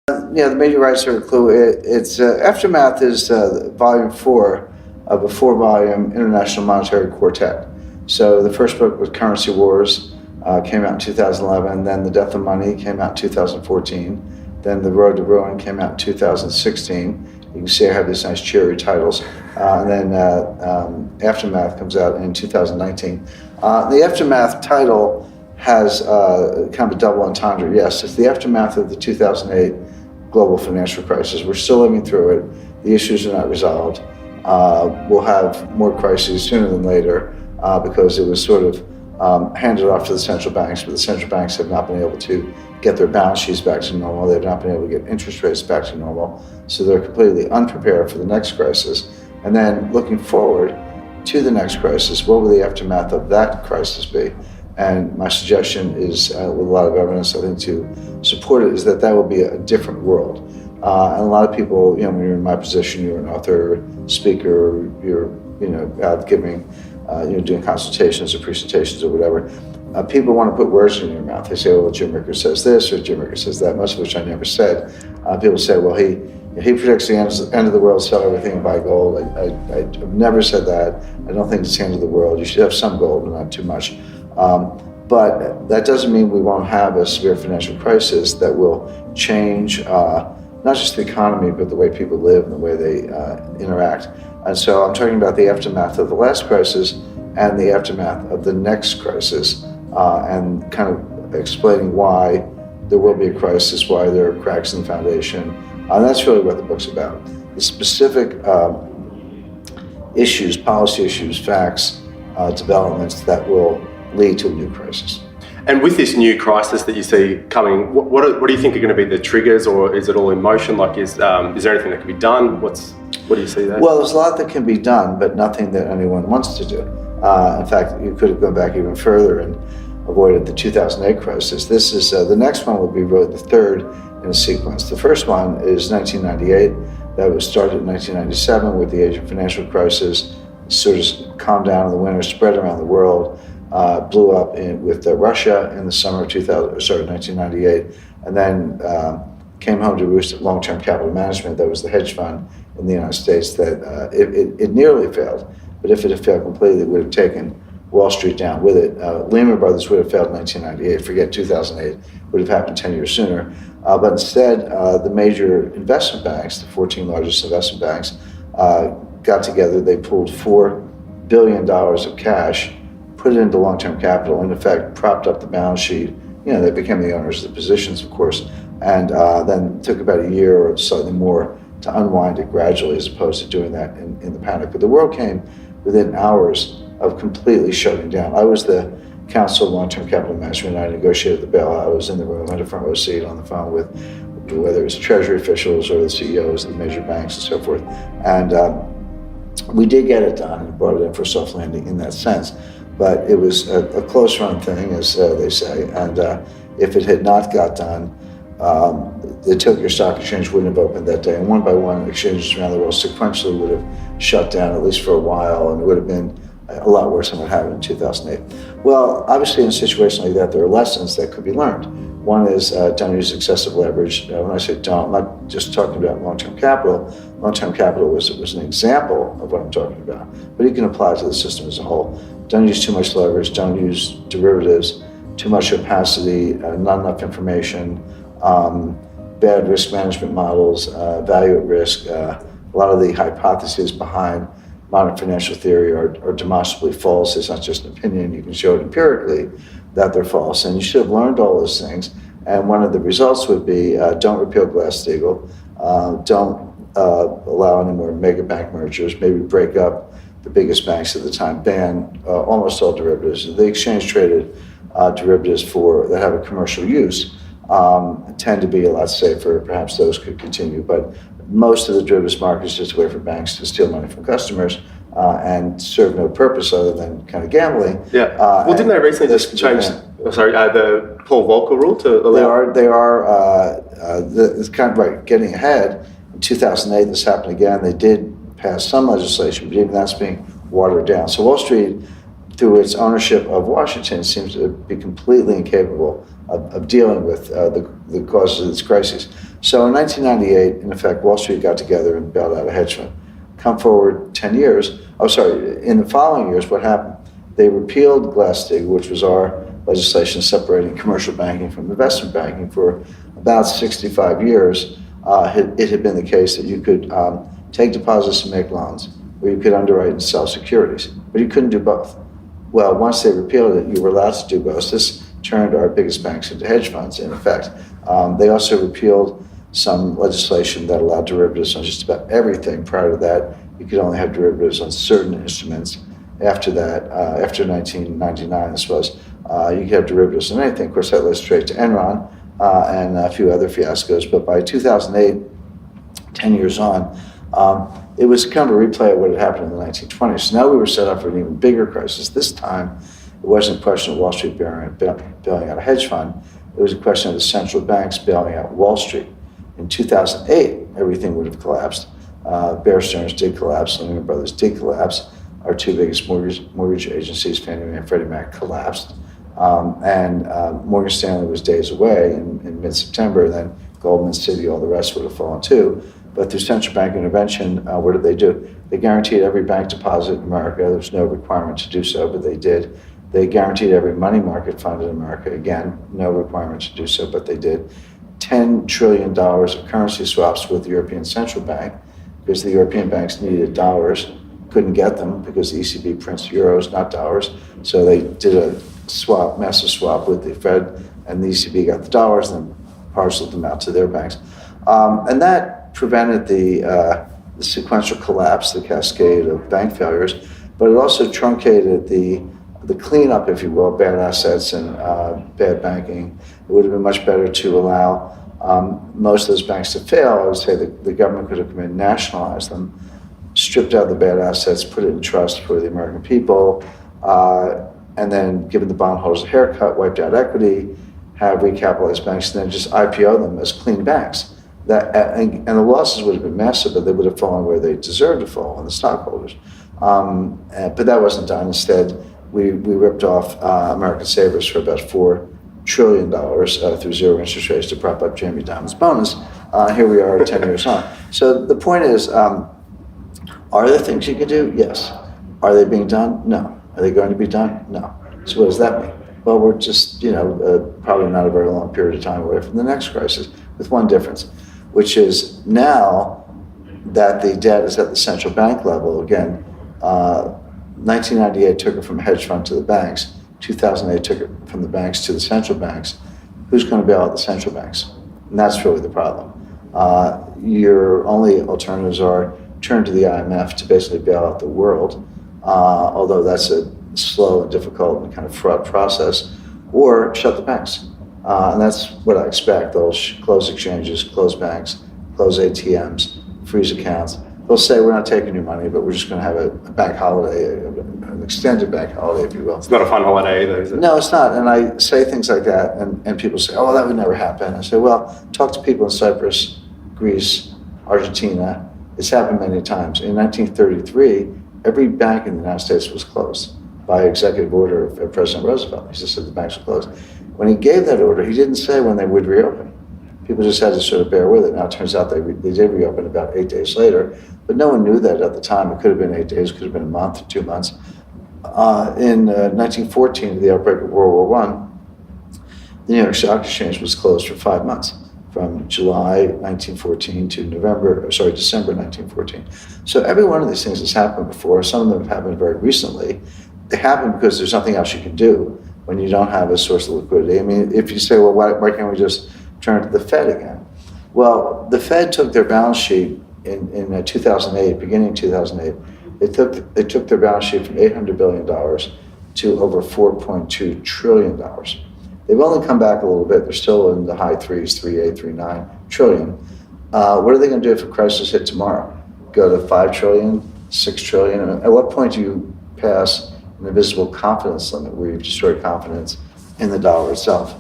The major writer clue. It's Aftermath is volume 4 of a 4-volume international monetary quartet. So the first book was Currency Wars, came out in 2011. Then The Death of Money came out in 2014. Then The Road to Ruin came out in 2016. You can see I have these nice cheery titles. And then Aftermath comes out in 2019. The Aftermath title has kind of a double entendre. Yes, it's the aftermath of the 2008 global financial crisis. We're still living through it. The issues are not resolved. We'll have more crises sooner than later because it was sort of handed off to the central banks, but the central banks have not been able to get their balance sheets back to normal. They've not been able to get interest rates back to normal. So they're completely unprepared for the next crisis. And then looking forward to the next crisis, what will the aftermath of that crisis be? And my suggestion is, with a lot of evidence, I think, to support it, is that will be a different world. And a lot of people, when you're in my position, you're an author, speaker, you're, out giving, doing consultations or presentations or whatever. People want to put words in your mouth. They say, well, Jim Rickards says this or Jim Rickards says that, most of which I never said. People say, well, he predicts the end of the world, sell everything and buy gold. I've never said that. I don't think it's the end of the world. You should have some gold, but not too much. But that doesn't mean we won't have a severe financial crisis that will change not just the economy, but the way people live and the way they interact. And so I'm talking about the aftermath of the last crisis and the aftermath of the next crisis, and kind of explaining why there will be a crisis, why there are cracks in the foundation. And that's really what the book's about. The specific issues, policy issues, facts, developments that will lead to a new crisis. And with this new crisis that you see coming, what do you think are going to be the triggers, or is it all in motion? Like, is there anything that can be done? What do you see there? Well, there's a lot that can be done, but nothing that anyone wants to do. In fact, you could have gone back even further and avoided the 2008 crisis. This is the next one will be really the third in a sequence. The first one is 1998. That was started in 1997 with the Asian financial crisis. Sort of calmed down in the winter, spread around the world. Blew up with Russia in the summer of 1998, and then came home to roost at Long-Term Capital Management. That was the hedge fund in the United States that it nearly failed, but if it had failed completely, it would have taken Wall Street down with it. Lehman Brothers would have failed in 1998. Forget 2008, would have happened 10 years sooner. But instead, the major investment banks, the 14 largest investment banks, got together. They pulled $4 billion of cash, put it into long-term capital, in effect propped up the balance sheet. They became the owners of the positions, of course, and then took about a year or slightly more to unwind it gradually, as opposed to doing that in the panic. But the world came within hours of completely shutting down. I was the counsel of long-term capital management. I negotiated the bailout. I was in the room, had a front row seat on the phone with whether it was treasury officials or the CEOs of the major banks and so forth. And we did get it done and brought it in for a soft landing in that sense. But it was a close run thing, as they say. And if it had not got done, the Tokyo Stock Exchange wouldn't have opened that day. And one by one, exchanges around the world sequentially would have shut down, at least for a while, and it would have been a lot worse than what happened in 2008. Well, obviously in a situation like that, there are lessons that could be learned. One is don't use excessive leverage. When I say don't, I'm not just talking about long-term capital. Long-term capital was an example of what I'm talking about, but it can apply to the system as a whole. Don't use too much leverage, don't use derivatives, too much opacity, not enough information, bad risk management models, value at risk. A lot of the hypotheses behind modern financial theory are demonstrably false. It's not just an opinion. You can show it empirically that they're false. And you should have learned all those things. And one of the results would be don't repeal Glass-Steagall, don't allow any more mega bank mergers, maybe break up the biggest banks at the time, ban almost all derivatives. The exchange-traded derivatives that have a commercial use tend to be a lot safer. Perhaps those could continue, but most of the derivatives market is just a way for banks to steal money from customers and serve no purpose other than kind of gambling. Yeah. Well, didn't they recently just change? The Paul Volcker rule to allow? They are. It's kind of right. Getting ahead. In 2008, this happened again. They did pass some legislation, but even that's being watered down. So Wall Street, through its ownership of Washington, seems to be completely incapable of dealing with the causes of this crisis. So in 1998, in effect, Wall Street got together and bailed out a hedge fund. Come forward 10 years, in the following years, what happened? They repealed Glass-Steagall, which was our legislation separating commercial banking from investment banking. For about 65 years, it had been the case that you could take deposits and make loans, or you could underwrite and sell securities, but you couldn't do both. Well, once they repealed it, you were allowed to do both. This turned our biggest banks into hedge funds, in effect. They also repealed some legislation that allowed derivatives on just about everything. Prior to that, you could only have derivatives on certain instruments. After that, after 1999, this was, you could have derivatives on anything. Of course, that led straight to Enron and a few other fiascos. But by 2008, 10 years on, it was kind of a replay of what had happened in the 1920s. So now we were set up for an even bigger crisis. This time, it wasn't a question of Wall Street bailing out a hedge fund. It was a question of the central banks bailing out Wall Street. In 2008, everything would have collapsed. Bear Stearns did collapse. Lehman Brothers did collapse. Our two biggest mortgage agencies, Fannie Mae and Freddie Mac, collapsed. And Morgan Stanley was days away in mid-September. Then Goldman, Citi, all the rest would have fallen too. But through central bank intervention, what did they do? They guaranteed every bank deposit in America. There was no requirement to do so, but they did. They guaranteed every money market fund in America. Again, no requirement to do so, but they did. $10 trillion of currency swaps with the European Central Bank, because the European banks needed dollars, couldn't get them because the ECB prints euros, not dollars. So they did a swap, massive swap with the Fed, and the ECB got the dollars and then parceled them out to their banks. And that prevented the sequential collapse, the cascade of bank failures, but it also truncated the cleanup, if you will, bad assets and bad banking. It would have been much better to allow most of those banks to fail. I would say the government could have come in, nationalized them, stripped out the bad assets, put it in trust for the American people, and then given the bondholders a haircut, wiped out equity, have recapitalized banks, and then just IPO them as clean banks. And the losses would have been massive, but they would have fallen where they deserved to fall on the stockholders. But that wasn't done. Instead, we ripped off American savers for about $4 trillion through zero interest rates to prop up Jamie Dimon's bonus. Here we are 10 years on. So the point is, are there things you can do? Yes. Are they being done? No. Are they going to be done? No. So what does that mean? Well, we're just, probably not a very long period of time away from the next crisis, with one difference, which is now that the debt is at the central bank level. Again, 1998 took it from hedge fund to the banks. 2008 took it from the banks to the central banks. Who's going to bail out the central banks? And that's really the problem. Your only alternatives are turn to the IMF to basically bail out the world, although that's a slow and difficult and kind of fraught process, or shut the banks. And that's what I expect. They'll close exchanges, close banks, close ATMs, freeze accounts. They'll say, we're not taking your money, but we're just going to have a bank holiday, an extended bank holiday, if you will. It's not a fun holiday either, is it? No, it's not. And I say things like that, and people say, oh, that would never happen. I say, well, talk to people in Cyprus, Greece, Argentina. It's happened many times. In 1933, every bank in the United States was closed by executive order of President Roosevelt. He just said the banks were closed. When he gave that order, he didn't say when they would reopen. People just had to sort of bear with it. Now it turns out they did reopen about 8 days later, but no one knew that at the time. It could have been 8 days, could have been a month or 2 months. In 1914, the outbreak of World War I, the New York Stock Exchange was closed for 5 months, from July 1914 to December 1914. So every one of these things has happened before. Some of them have happened very recently. They happen because there's nothing else you can do when you don't have a source of liquidity. I mean, if you say, well, why can't we just turn to the Fed again? Well, the Fed took their balance sheet in 2008, beginning 2008. They took their balance sheet from $800 billion to over $4.2 trillion. They've only come back a little bit. They're still in the high threes, 3.8, 3.9 trillion. What are they going to do if a crisis hit tomorrow? Go to 5 trillion, 6 trillion? And at what point do you pass an invisible confidence limit where you've destroyed confidence in the dollar itself?